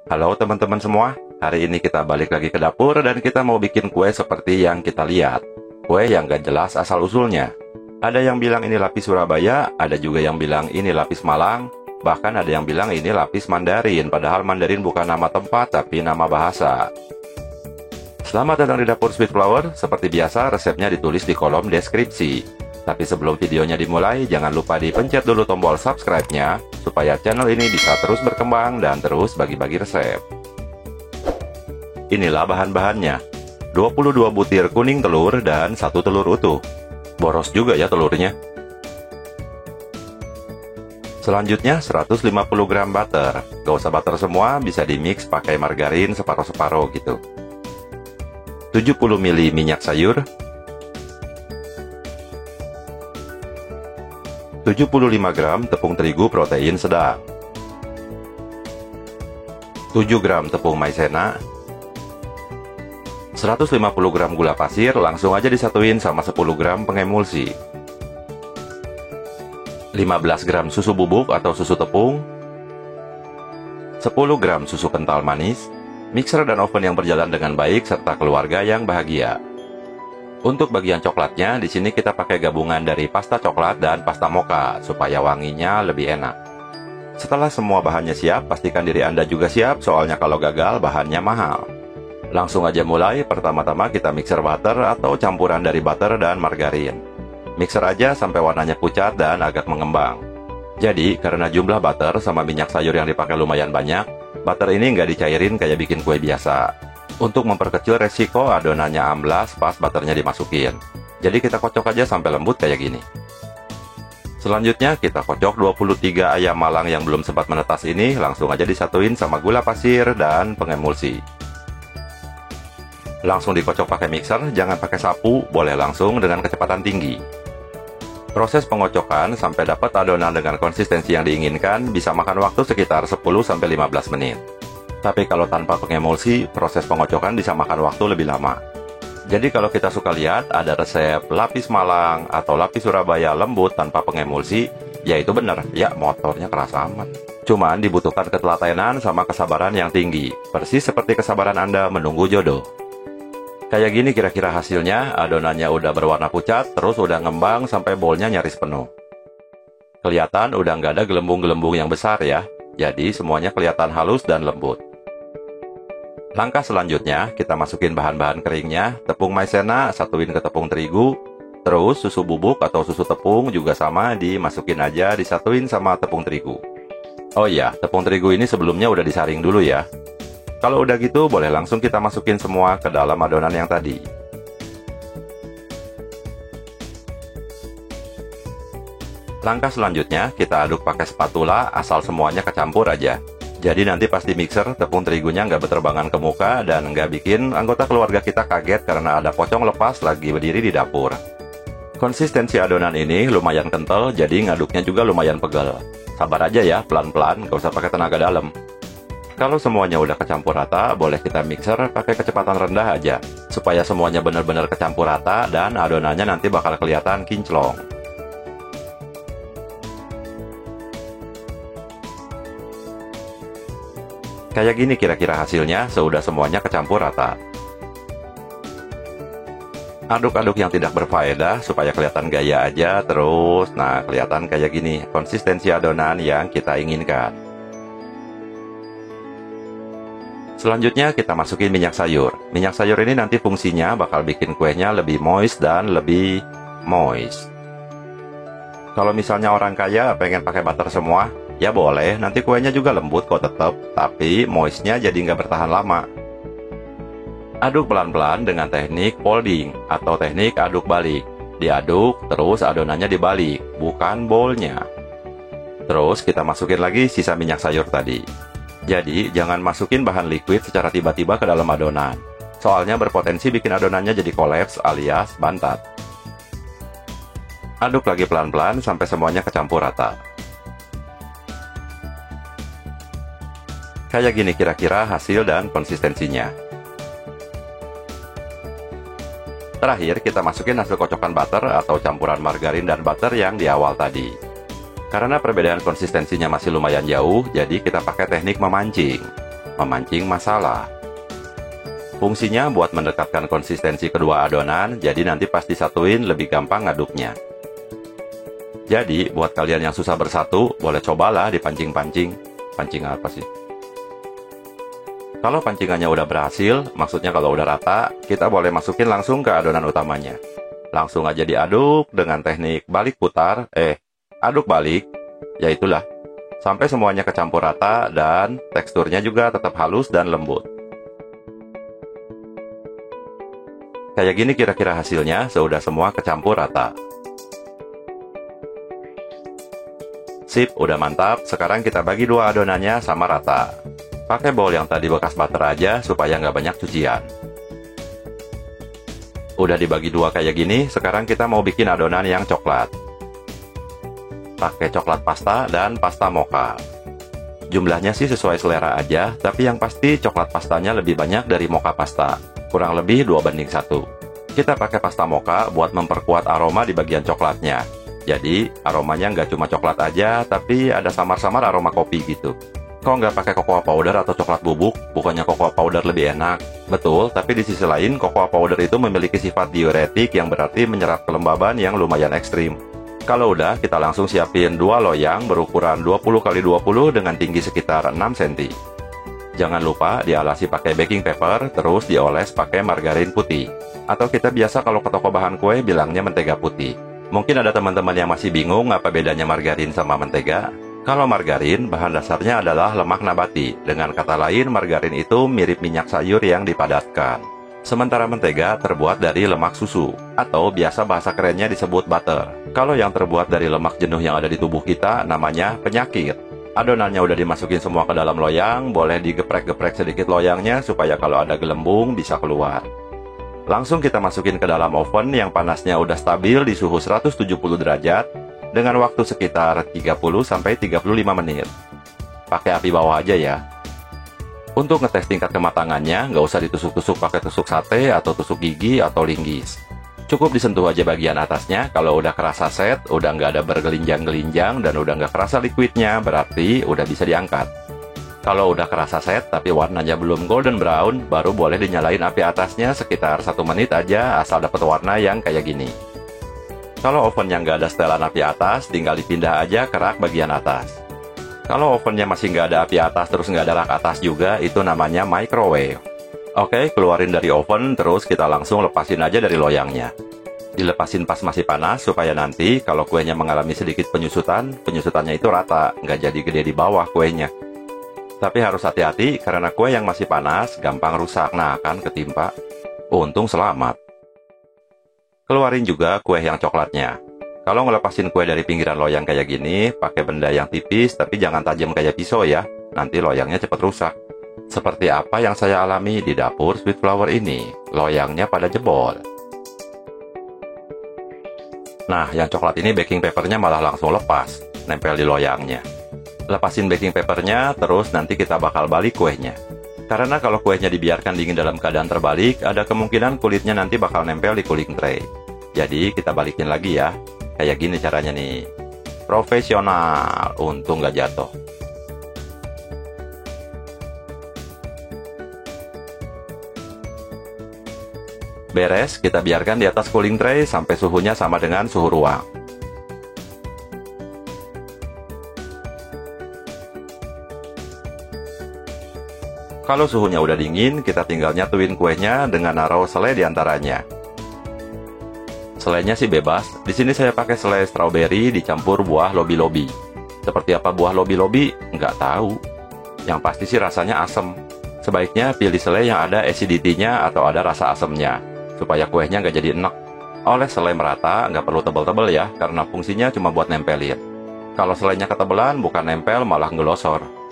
Halo teman-teman semua, hari ini kita balik lagi ke dapur dan kita mau bikin kue seperti yang kita lihat. Kue yang gak jelas asal-usulnya. Ada yang bilang ini lapis Surabaya, ada juga yang bilang ini lapis Malang, bahkan ada yang bilang ini lapis Mandarin, padahal Mandarin bukan nama tempat tapi nama bahasa. Selamat datang di dapur Sweet Flower, seperti biasa resepnya ditulis di kolom deskripsi. Tapi sebelum videonya dimulai, jangan lupa dipencet dulu tombol subscribe-nya, supaya channel ini bisa terus berkembang dan terus bagi-bagi resep. Inilah bahan-bahannya. 22 butir kuning telur dan 1 telur utuh. Boros juga ya telurnya. Selanjutnya 150 gram butter. Gak usah butter semua, bisa dimix pakai margarin separuh-separuh gitu. 70 ml minyak sayur, 75 gram tepung terigu protein sedang, 7 gram tepung maizena, 150 gram gula pasir, langsung aja disatuin sama 10 gram pengemulsi, 15 gram susu bubuk atau susu tepung, 10 gram susu kental manis, mixer dan oven yang berjalan dengan baik, serta keluarga yang bahagia. Untuk bagian coklatnya, di sini kita pakai gabungan dari pasta coklat dan pasta mocha, supaya wanginya lebih enak. Setelah semua bahannya siap, pastikan diri Anda juga siap, soalnya kalau gagal, bahannya mahal. Langsung aja mulai, pertama-tama kita mixer butter atau campuran dari butter dan margarin. Mixer aja sampai warnanya pucat dan agak mengembang. Jadi, karena jumlah butter sama minyak sayur yang dipakai lumayan banyak, butter ini nggak dicairin kayak bikin kue biasa. Untuk memperkecil resiko adonannya amblas pas butternya dimasukin. Jadi kita kocok aja sampai lembut kayak gini. Selanjutnya kita kocok 23 ayam malang yang belum sempat menetas ini, langsung aja disatuin sama gula pasir dan pengemulsi. Langsung dikocok pakai mixer, jangan pakai sapu, boleh langsung dengan kecepatan tinggi. Proses pengocokan sampai dapat adonan dengan konsistensi yang diinginkan bisa makan waktu sekitar 10-15 menit. Tapi kalau tanpa pengemulsi, proses pengocokan bisa makan waktu lebih lama. Jadi kalau kita suka lihat, ada resep lapis Malang atau lapis Surabaya lembut tanpa pengemulsi, ya itu benar, ya motornya keras amat. Cuman dibutuhkan ketelatenan sama kesabaran yang tinggi, persis seperti kesabaran Anda menunggu jodoh. Kayak gini kira-kira hasilnya, adonannya udah berwarna pucat, terus udah ngembang sampai bolnya nyaris penuh. Kelihatan udah nggak ada gelembung-gelembung yang besar ya, jadi semuanya kelihatan halus dan lembut. Langkah selanjutnya, kita masukin bahan-bahan keringnya, tepung maizena, satuin ke tepung terigu, terus susu bubuk atau susu tepung juga sama, dimasukin aja, disatuin sama tepung terigu. Oh iya, tepung terigu ini sebelumnya udah disaring dulu ya. Kalau udah gitu, boleh langsung kita masukin semua ke dalam adonan yang tadi. Langkah selanjutnya, kita aduk pakai spatula, asal semuanya kecampur aja. Jadi nanti pas di mixer, tepung terigunya nggak berterbangan ke muka dan nggak bikin anggota keluarga kita kaget karena ada pocong lepas lagi berdiri di dapur. Konsistensi adonan ini lumayan kental, jadi ngaduknya juga lumayan pegal. Sabar aja ya, pelan-pelan, nggak usah pakai tenaga dalam. Kalau semuanya udah kecampur rata, boleh kita mixer pakai kecepatan rendah aja, supaya semuanya benar-benar kecampur rata dan adonannya nanti bakal kelihatan kinclong. Kayak gini kira-kira hasilnya sudah semuanya kecampur rata. Aduk-aduk yang tidak berfaedah supaya kelihatan gaya aja terus. Nah, kelihatan kayak gini konsistensi adonan yang kita inginkan. Selanjutnya kita masukin minyak sayur. Minyak sayur ini nanti fungsinya bakal bikin kuenya lebih moist dan lebih moist. Kalau misalnya orang kaya pengen pakai butter semua, ya boleh, nanti kuenya juga lembut kok tetap, tapi moistnya jadi nggak bertahan lama. Aduk pelan-pelan dengan teknik folding atau teknik aduk balik. Diaduk, terus adonannya dibalik, bukan bolnya. Terus kita masukin lagi sisa minyak sayur tadi. Jadi, jangan masukin bahan liquid secara tiba-tiba ke dalam adonan. Soalnya berpotensi bikin adonannya jadi kolaps alias bantat. Aduk lagi pelan-pelan sampai semuanya kecampur rata. Kayak gini kira-kira hasil dan konsistensinya. Terakhir, kita masukin hasil kocokan butter atau campuran margarin dan butter yang di awal tadi. Karena perbedaan konsistensinya masih lumayan jauh, jadi kita pakai teknik memancing. memancing masalah. Fungsinya buat mendekatkan konsistensi kedua adonan, jadi nanti pas disatuin lebih gampang ngaduknya. Jadi, buat kalian yang susah bersatu, boleh cobalah dipancing-pancing. Pancing apa sih? Kalau pancingannya udah berhasil, maksudnya kalau udah rata, kita boleh masukin langsung ke adonan utamanya. Langsung aja diaduk dengan teknik balik putar, aduk balik, ya itulah. Sampai semuanya kecampur rata dan teksturnya juga tetap halus dan lembut. Kayak gini kira-kira hasilnya, sudah semua kecampur rata. Sip, udah mantap. Sekarang kita bagi dua adonannya sama rata. Pakai bowl yang tadi bekas butter aja supaya nggak banyak cucian. Udah dibagi dua kayak gini, sekarang kita mau bikin adonan yang coklat. Pakai coklat pasta dan pasta mocha. Jumlahnya sih sesuai selera aja, tapi yang pasti coklat pastanya lebih banyak dari mocha pasta. Kurang lebih 2:1. Kita pakai pasta mocha buat memperkuat aroma di bagian coklatnya. Jadi, aromanya nggak cuma coklat aja, tapi ada samar-samar aroma kopi gitu. Kok nggak pakai cocoa powder atau coklat bubuk? Bukannya cocoa powder lebih enak? Betul, tapi di sisi lain, cocoa powder itu memiliki sifat diuretik yang berarti menyerap kelembaban yang lumayan ekstrim. Kalau udah, kita langsung siapin 2 loyang berukuran 20x20 dengan tinggi sekitar 6 cm. Jangan lupa dialasi pakai baking paper, terus dioles pakai margarin putih. Atau kita biasa kalau ke toko bahan kue bilangnya mentega putih. Mungkin ada teman-teman yang masih bingung apa bedanya margarin sama mentega. Kalau margarin, bahan dasarnya adalah lemak nabati. Dengan kata lain, margarin itu mirip minyak sayur yang dipadatkan. Sementara mentega terbuat dari lemak susu, atau biasa bahasa kerennya disebut butter. Kalau yang terbuat dari lemak jenuh yang ada di tubuh kita, namanya penyakit. Adonannya udah dimasukin semua ke dalam loyang, boleh digeprek-geprek sedikit loyangnya supaya kalau ada gelembung bisa keluar. Langsung kita masukin ke dalam oven yang panasnya udah stabil di suhu 170 derajat, dengan waktu sekitar 30-35 menit. Pakai api bawah aja ya. Untuk ngetes tingkat kematangannya, nggak usah ditusuk-tusuk pakai tusuk sate atau tusuk gigi atau linggis. Cukup disentuh aja bagian atasnya, kalau udah kerasa set, udah nggak ada bergelinjang-gelinjang, dan udah nggak kerasa liquidnya, berarti udah bisa diangkat. Kalau udah kerasa set, tapi warnanya belum golden brown, baru boleh dinyalain api atasnya sekitar 1 menit aja, asal dapat warna yang kayak gini. Kalau ovennya nggak ada setelan api atas, tinggal dipindah aja ke rak bagian atas. Kalau ovennya masih nggak ada api atas terus nggak ada rak atas juga, itu namanya microwave. Oke, keluarin dari oven, terus kita langsung lepasin aja dari loyangnya. Dilepasin pas masih panas, supaya nanti kalau kuenya mengalami sedikit penyusutan, penyusutannya itu rata, nggak jadi gede di bawah kuenya. Tapi harus hati-hati, karena kue yang masih panas, gampang rusak, nah akan ketimpa. Untung selamat. Keluarin juga kue yang coklatnya. Kalau ngelepasin kue dari pinggiran loyang kayak gini, pakai benda yang tipis tapi jangan tajam kayak pisau ya. Nanti loyangnya cepat rusak. Seperti apa yang saya alami di dapur Sweet Flower ini. Loyangnya pada jebol. Nah, yang coklat ini baking papernya malah langsung lepas, nempel di loyangnya. Lepasin baking papernya, terus nanti kita bakal balik kuenya. Karena kalau kuenya dibiarkan dingin dalam keadaan terbalik, ada kemungkinan kulitnya nanti bakal nempel di cooling tray. Jadi kita balikin lagi ya. Kayak gini caranya nih. Profesional, untung nggak jatuh. Beres, kita biarkan di atas cooling tray sampai suhunya sama dengan suhu ruang. Kalau suhunya udah dingin, kita tinggal nyatuin kuenya dengan naruh selai di antaranya. Selainya sih bebas. Di sini saya pakai selai strawberry dicampur buah lobi-lobi. Seperti apa buah lobi-lobi? Nggak tahu. Yang pasti sih rasanya asem. Sebaiknya pilih selai yang ada acidity-nya atau ada rasa asemnya, supaya kuenya nggak jadi enek. Oles selai merata, nggak perlu tebel-tebel ya, karena fungsinya cuma buat nempelin. Kalau selainya ketebelan, bukan nempel, malah ngelosor.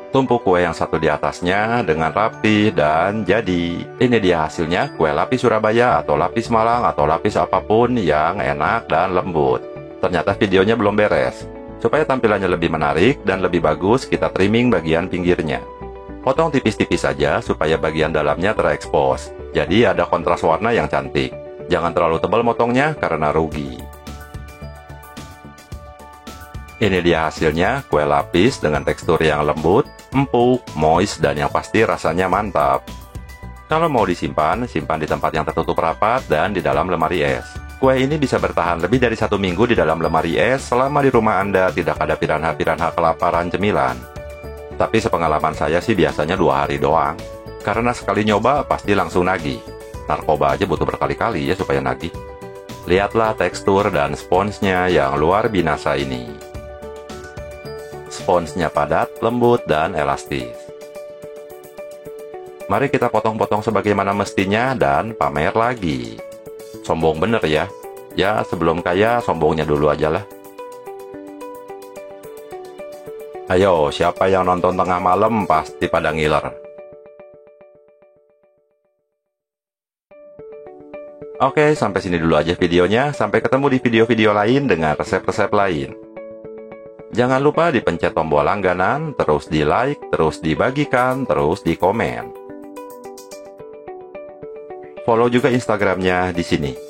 Tumpuk kue yang satu di atasnya dengan rapi dan jadi. Ini dia hasilnya kue lapis Surabaya atau lapis Malang atau lapis apapun yang enak dan lembut. Ternyata videonya belum beres. Supaya tampilannya lebih menarik dan lebih bagus, kita trimming bagian pinggirnya. Potong tipis-tipis saja supaya bagian dalamnya terekspos. Jadi ada kontras warna yang cantik. Jangan terlalu tebal motongnya karena rugi. Ini dia hasilnya, kue lapis dengan tekstur yang lembut, empuk, moist, dan yang pasti rasanya mantap. Kalau mau disimpan, simpan di tempat yang tertutup rapat dan di dalam lemari es. Kue ini bisa bertahan lebih dari 1 minggu di dalam lemari es selama di rumah Anda tidak ada piranha-piranha kelaparan cemilan. Tapi sepengalaman saya sih biasanya 2 hari doang. Karena sekali nyoba pasti langsung nagih. Narkoba aja butuh berkali-kali ya supaya nagih. Lihatlah tekstur dan sponsnya yang luar binasa ini. Sponsnya padat, lembut, dan elastis. Mari kita potong-potong sebagaimana mestinya dan pamer lagi. Sombong bener ya. Ya, sebelum kaya, sombongnya dulu aja lah. Ayo, siapa yang nonton tengah malam pasti pada ngiler. Oke, sampai sini dulu aja videonya. Sampai ketemu di video-video lain dengan resep-resep lain. Jangan lupa dipencet tombol langganan, terus di like, terus dibagikan, terus di komen. Follow juga Instagramnya di sini.